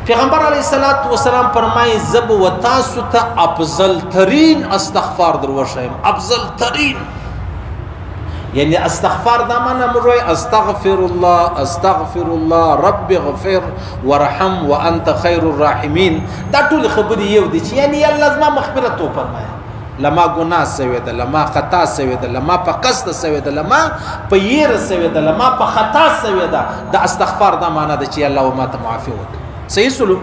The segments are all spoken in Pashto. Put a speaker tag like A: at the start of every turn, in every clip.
A: پیغمبر علیه الصلاة والسلام فرمایي زب و تاسو ته افضل ترین استغفار در وشیم، افضل ترین. یعنی استغفار دا معنا مروي استغفر الله رب اغفر ورحم وانت خير الراحمين. دا ټول خبرې یو دي چې یعنی الله زما مغفرت تو فرمایا، لما ګناه سوي ده، لما خطا سوي ده، لما په قصد سوي ده، لما په ير سوي ده، لما په خطا سوي ده. دا استغفار دا معنا ده چې الله ما ته معافي وکړي. صحیح سلوک.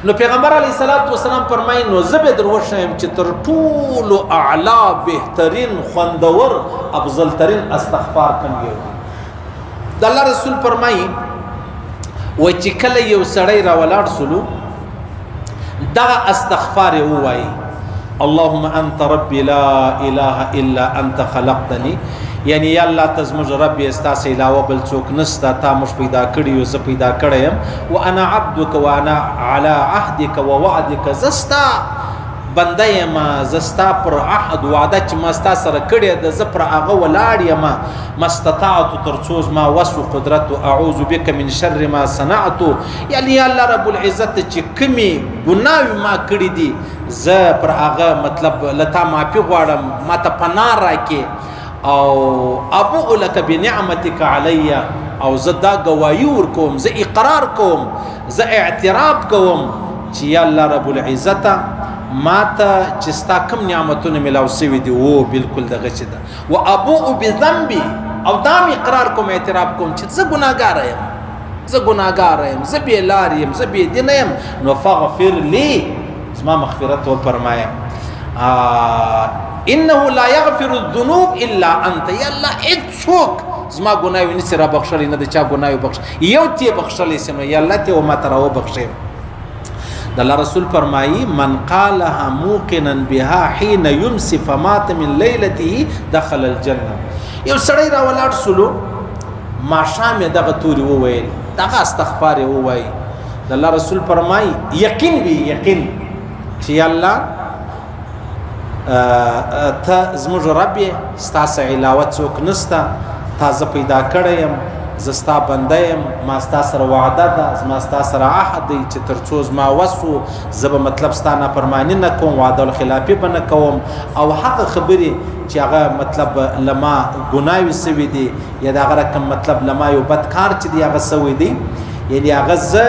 A: نو پیغمبر علیه الصلاة والسلام فرمایي نو زه به در وښیم چې تر ټولو اعلی بهترین خوندور افضل ترین استغفار کوم یو دی. د الله رسول فرمایي و چې کله یو سړی راولاړ سلو دغه استغفار یې ووایي اللهم انت ربي لا اله الا انت خلقتني، یعنی یا الله ته زموږ رب یې ستاسې علاوه بل څوک نشته، تا موږ پیدا کړي یو، زه پیدا کړی یم. وانا عبدک وانا على عهدک ووعدک، زه ستا بنده یم، زه ستا پر عهد وعده چې ما ستا سره کړې ده زه پر هغه ولاړ یم. ما استطعت تر څو زما وس و قدرت اعوذ بک من شر ما صنعت، یعنی یا الله رب العزت چې کومې ګناوې ما کړي دي زه پر هغه مطلب لتا معافي غواړم، ما ته پناه راکې. او ابو لك بنعمتك علي، او زه دا گواهی ورکوم، زه اقرار کوم، زه اعتراف کوم چې یا الله رب العزت ما ته چې ستا کوم نعمتونه ملاو سوي دي و بالکل دغه چې ده. و ابو بذنبي، او دا اقرار کوم اعتراف کوم چې زه ګناهګار یم، زه ګناهګار یم، زه بې لار یم، زه بې دینه یم. نو فغفر لي، زما مغفرت وفرمایه. انه لا يغفر الذنوب الا انت، یا الله هیڅوک زما ګناوي نشي را بخښلی، نه د چا ګناوي بخښ یو تی بخښلی سم، یا الله ته ما تر او بخښم. د الله رسول فرمایي من قالها موقنا بها حين يمسي فمات من ليلته دخل الجنه. یو سړی را ولاړ سلو ما شام دغه توري وویل، دغه استغفار ووایي. د الله رسول فرمایي یقین به یقین چې الله ته زموږ رب یې، ستاسې علاوه څوک نشته، تا زه پیدا کړی یم، زه ستا بنده یم، ما ستا سره وعده ده، زما ستا سره عهد دی چې تر څو زما وس و زه به مطلب ستا نافرماني نه کوم، وعده الخلافي به نه کوم، او هغه خبرې چې هغه مطلب لما ګناوي سوي دي یا د هغه رقم مطلب لما یو بد کار چې دی هغه سوی دی، یعنی هغه زه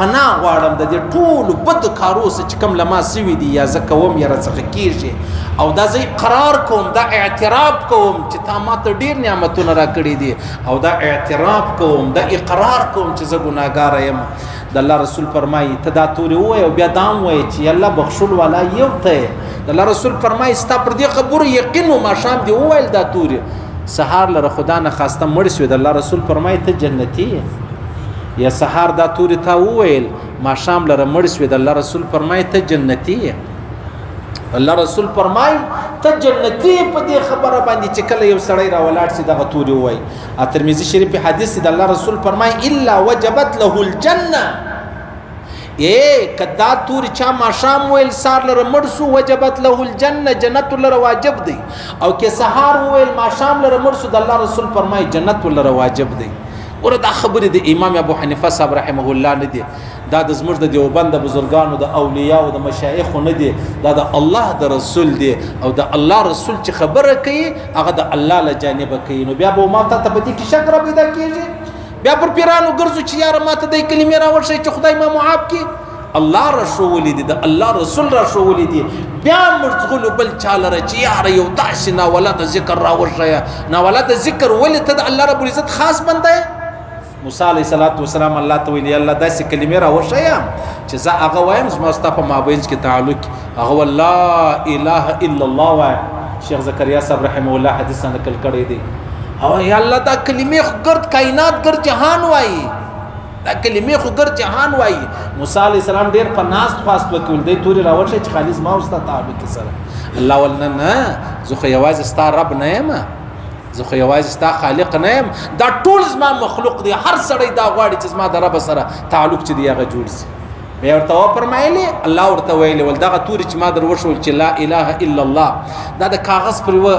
A: پناه غواړم د دې ټولو بد کارو چې کوم لما سوي دي یا زه کوم یا راڅخه کېږي، او دا زه اقرار کوم، دا اعتراف کوم چې تا ما ته ډېر نعمتونه راکړي دي، او دا اعتراف کوم، دا اقرار کوم چې زه ګناهګاره یم. د الله رسول فرمایي ته دا تورې ووایه او بیا دا هم وایه چې الله بخښل والا یو ته یې. د الله رسول فرمایي ستا پر دې خبرو یقین و ماښام دې وویل دا تورې، سهار لره خدا نه خواسته مړ شوې. د الله رسول فرمایي ته جنتي یې، یا سهار دا توري تا وویل ما شام لره مړ شوې. د الله رسول فرمایي ته جنتي یې. الله رسول فرمایي ته جنتي په دې خبره باندې چې کله یو سړی را ولاړ شي دغه توري ووایي. ترمذي شریف حدیث د الله رسول فرمایي الا وجبت له الجنه، کدا توري چا ما شام ویل سار لره مړ سو وجبت له الجنه، جنت لره واجب دی، او که سهار ویل ما شام لره مړ سو د الله رسول فرمایي جنت لره واجب دی. ور دا خبرې د امام ابو حنیفه صاحب رحمه الله نه دي، دا د زموږ د دیوبند د بزرګانو د اولیاء او د مشایخو نه دي، دا د الله د رسول دی، او د الله رسول چې خبره کوي هغه د الله له جانبه کوي. نو بیا به ما ته په دې کې شک را پیدا کېږي، بیا پر پیرانو ګرځو چې یاره ما ته د کلمې راوړشي چې خدای ما معاف کړي. الله رسول دی، د الله رسول رسول دی، بیا مرغلو بل چاله چې یاره یو داسې ناولاده ذکر راوړشي. ناولاده ذکر ولې ته د الله رب العزت خاص بنده یې. موسی علیه السلام الله ته ویل الله داسې کلمې راوښیه چې زه هغه وایم زما ستا په مابینځ کې تعلق، هغه لا اله الا الله وایه. شیخ زکریا صاحب رحمه الله حدیث نقل کړی دی، او یا الله دا کلمې خو ګرد کائنات ګرد جهان وایي، دا کلمې خو ګرد جهان وایي. موسی علیه السلام ډېر په ناست پاست وکول دی تورې راوښی چې خالص ما او ستا تعلق سره. الله ول نه زه خو یوازې ستا رب نه یم، زه خو یوازې ستا خالق نه یم، دا ټول زما مخلوق دی، هر سړی دا غواړي چې زما د رب سره تعلق چې دی هغه جوړ شي. بیا ورته وفرمایلې الله ورته ویلې ول دغه تورې چې ما در وښول چې لا اله الا الله دا د کاغذ پر یوه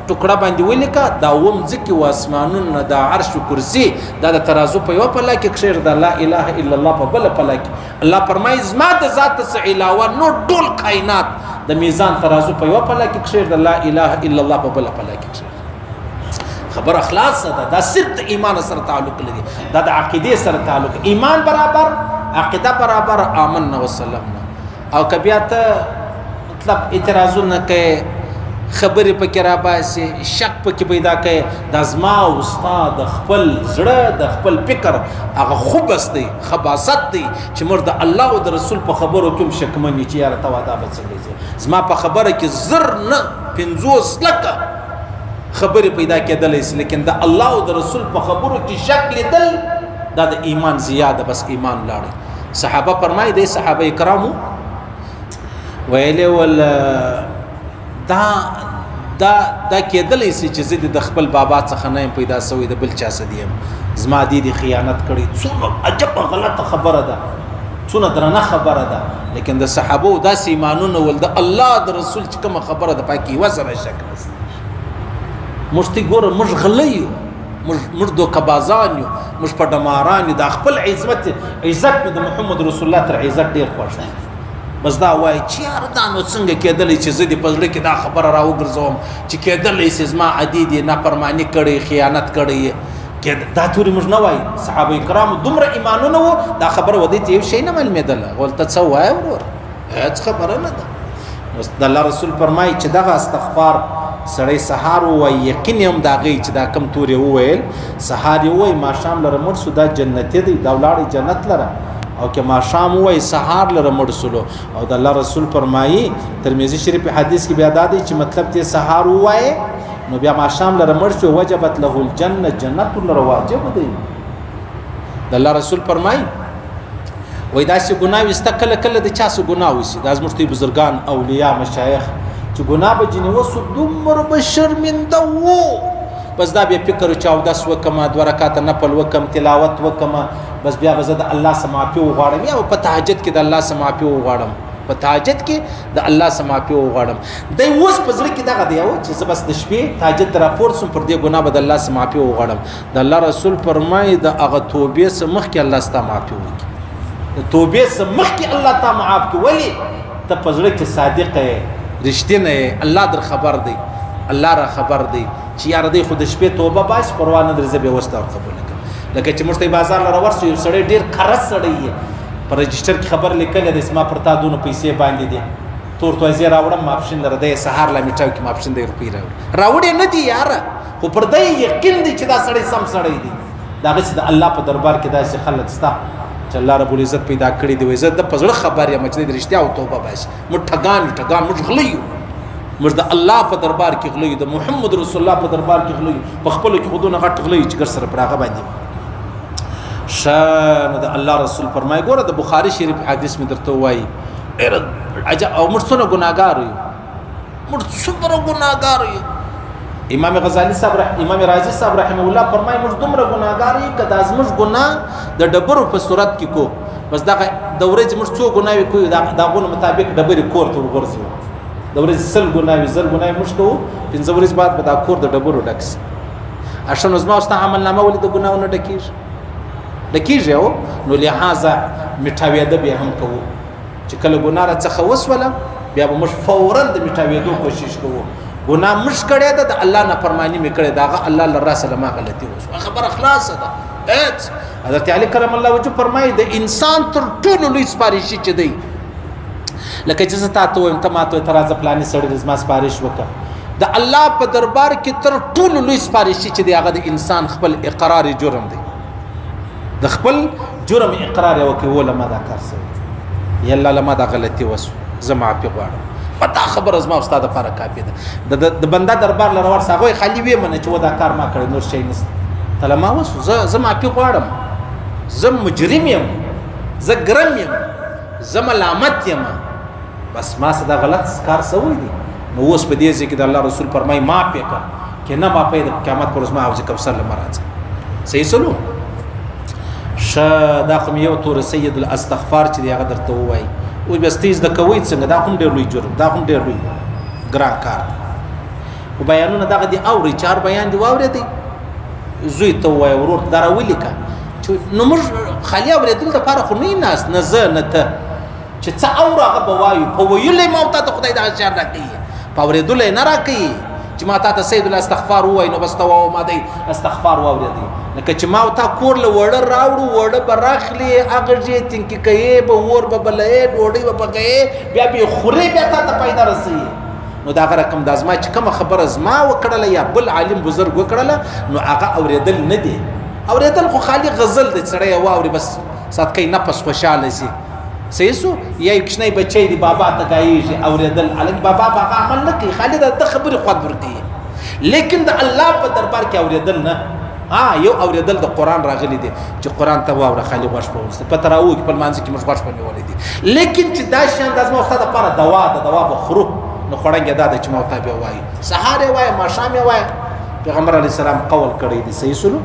A: ټوکړه باندې ولیکه دا اوم ځکه و اسمانونه دا عرش و کرسي دا د ترازو په یوه پله کې کښېږده د لا اله الا الله په بله پله کې الله فرمایي زما د ذات څه علاوه نور ټول کائنات د میزان ترازو په یوه پله کې کښېږده لا اله الا الله په بله پله کې کښېږده خبره خلاصه ده دا صرف د ایمان سره تعلق لري دا د عقیدې سره تعلق ایمان برابر عقیده برابر آمنا وسلمنا او که بیا ته مطلب اعتراضونه کوي خبرې پکې راباسي شک پکې پیدا کوي دا زما او ستا د خپل زړه د خپل فکر هغه خوبس دی خباست دی چې موږ د الله او د رسول په خبرو کې هم شکمن یو چې یاره ته واده به څنګه ځي زما په خبره کې زر نه 50 لکه خبرې پیدا کېدلی سي لیکن د الله او د رسول په خبرو کې شک لیدل دا د ایمان زیاده بس ایمان لاړی صحابه فرمایي دی صحابه کرامو ویلې ول دا کېدلی سي چې زه د خپل بابا څخه نه یم پیدا سوی د بل چا څه دیم زما دې خیانت کړي څومره عجب غلطه خبره ده څونه درنه خبره ده لیکن د صحابه داسې ایمانونه ول د الله د رسول چې کومه خبره ده پکې وسره شک نشته موږ ته ګوره موږ غلی یو موږ دوکبازان یو موږ په ډماران یو د خپل عزت د محمد رسول الله تر عزت ډېر خوښ دی بس دا وایي چې یاره دا نو څنګه کېدلی چې زه دې په زړه کې دا خبره راوګرځوم چې کېدلی سي زما عدید یې نافرماني کړی خیانت کړی دا تورې موږ نه وایي صحابه کرامو دومره ایمانونه وو دا خبره ودې ته یو شی نه معلومېدله ولته څه وایه ورور هېڅ خبره نه ده د الله رسول فرمایي چې دغه استغفار سړی سهار ووایي یقین هم د هغې چې دا کم تورې وویل سهار یې ووایي ماښام لره مړ سو دا جنتي دی دا ولاړې جنت لره او که ماښام ووایي سهار لره مړ سولو او د الله رسول فرمایي ترمذي شریف حدیث کې بیا دا دی چې مطلب ته سهار ووایي نو بیا ماښام لره مړ شو وجبت له الجنه جنت لره واجب دی د الله رسول فرمایي وای داسې ګناه وسته کله کله د چا څه ګناه وسي دا زموږ بزرګان اولیاء مشایخ چې ګناه به ځینې وسو دومره به شرمنده وو بس دا بیا فکر چې اودس وکړم 2 رکعاته نفل وکړم تلاوت وکړم بس بیا به زه د الله څخه معافي وغواړم یا په تهجد کې د الله څخه معافي وغواړم په تهجد کې د الله څخه معافي وغواړم دی اوس په زړه کې دغه دی چې زه بس د شپې تهجد ته راپورته شم پر دې ګناه به د الله څخه معافي وغواړم د الله رسول فرمایي د هغه توبې څخه مخکې الله ستا معافي وکړي د توبې څخه مخکې الله تا معاف کړي ولې ته په زړه کې صادق یې رښتینی یې الله در خبر دی الله را خبر دی چې یاره دی خو د شپې توبه باسي پروا نه لري زه بیا اوس تا قبوله کړم لکه چې موږ ته بازار له راورسو یو سړی ډېر خرڅ سړی یې په رجسټر کې خبر لیکلی دی زما پر تا دونه پیسې باندې دي تور توزې راوړم ماپښین لره دی سهار لا میټاو کې ماپښین دی روپۍ راوړې نه دي یاره خو پر دی یقین دی چې دا سړی سم سړی دی د هغه چې د الله په دربار کې داسې خلک شته چې الله رب العزت پیدا کړی دی وایي زه د په زړه خبر یم چې د رښتیا او توبه باسي موږ ټګان موږ غلی یو موږ د الله په دربار کې غلی یو د محمد رسول الله په دربار کې غلی یو په خپلو کې خودونه غټ غلی چې ګر سره پر هغه باندې شان د الله رسول فرمایي ګوره د بخاري شریف حدیث مې درته وایي عجب او موږ څونه ګناهګار یو موږ څومره ګناهګار یو امام غزالی صاحب امام رازی صاحب رحمه الله فرمایي موږ دومره ګناهګار یو که دا زموږ ګناه د ډبرو په صورت کې کو بس دغه د ورځې موږ څو ګناوې کوو د هغو مطابق ډبرې کور ته ورغورځوو د ورځې 100 ګناوې 1000 ګناوې موږ کوو 15 ورځې بعد به دا کور د ډبرو ډک شي اشه نو زما او ستا عملنامه ولې د ګناو نه ډکېږي او نو لهذا میټاوېده بیا هم کوو چې کله ګناه راڅخه وسوله بیا به موږ فورا د میټاوېدو کوشش کوو ګناه موږ کړې ده د الله نافرماني مې کړې ده هغه الله له راسه ما غلطي وشوه خبره خلاصه ده هېڅ حضرت علي کرم الله وجهه فرمایي د انسان تر ټولو لوی سپارښي چې دی لکه چې زه تا ته وایم ته ما ته ته راځه فلاني سړی زما سپارښ وکړه د الله په دربار کې تر ټولو لوی سپارښي چې دی هغه د انسان خپل اقرار جرم دی د خپل جرم اقرار یې وکړي وله ما دا کار سوی یا الله له ما دا غلطي وسو زه معافي غواړم پتا خبره زما استاد لپاره کافي ده د بنده دربار لره ورسه هغه خالی وي منه چې و دا کار ما کړی نور شي نشته تله ما وسو زه معافي غواړم زه مجرم یم زه ګرم یم زه ملامت یم بس ما څه دا غلط کار سوی دی نو اوس په دې ځای کې د الله رسول فرمایي معافي کړه کې نه معافي د قیامت پر ورځ ما حوض کوثر له مراد صحیح سلو دا خو یو تور سید الاستغفار چې هغه درته وایي او بس تیز د کوي څنګه دا هم ډېر لوی جرم دا هم ډېر لوی ګران کار خو بیانونه دغه دي اوري 4 بیان دی واورېدی زوی ته ووایه ورور دا راولیکه نو موږ خالي اورېدلو دپاره خو نه یې ناست نه زه نه ته چې څه اورو هغه به وایو په ویلو یې ما او تا ته خدای دغه شیان راکوي په اورېدلو یې نه راکوي چې ما تا ته سید الله استغفار ووایي نو بس ته ما دی استغفار واورېدی لکه چې ما او تا کور له وړه راوړو وړه به راخلي هغه ځای تنکي کوې به اور به بلوې ډوډۍ به پکوې بیا به یې خورې بیا تا ته پیدا رسوي نو دغه رقم دا زما چې کومه خبره زما وکړله یا بل عالم بزرګ وکړله نو هغه اورېدل نه دی اورېدل خو خالي غزل دی سړی یې واوري بس صدقې نفس خوشحاله شي صحیح سو یا یو کوچنی بچی دی بابا ته ګایېږي اورېدل هلک بابا به هغه عمل نه کوي خالي د خبرې خوند ورکوي لیکن د الله په دربار کې اورېدل نه یو اورېدل د قرآن راغلی دی چې قرآن ته واوره خالي غوږ په وسته په تراویح کې په لمانځه کې موږ غوږ په نیولی دي لیکن چې دا شیان دا زما ستا دپاره دوا ده دوا به خورو نو خوړنګ دا ده چې ما ورته بیا وایي سهار یې وایه ماښام یې وایه پیغمبر علیه السلام قول کړی دی صحیح سلو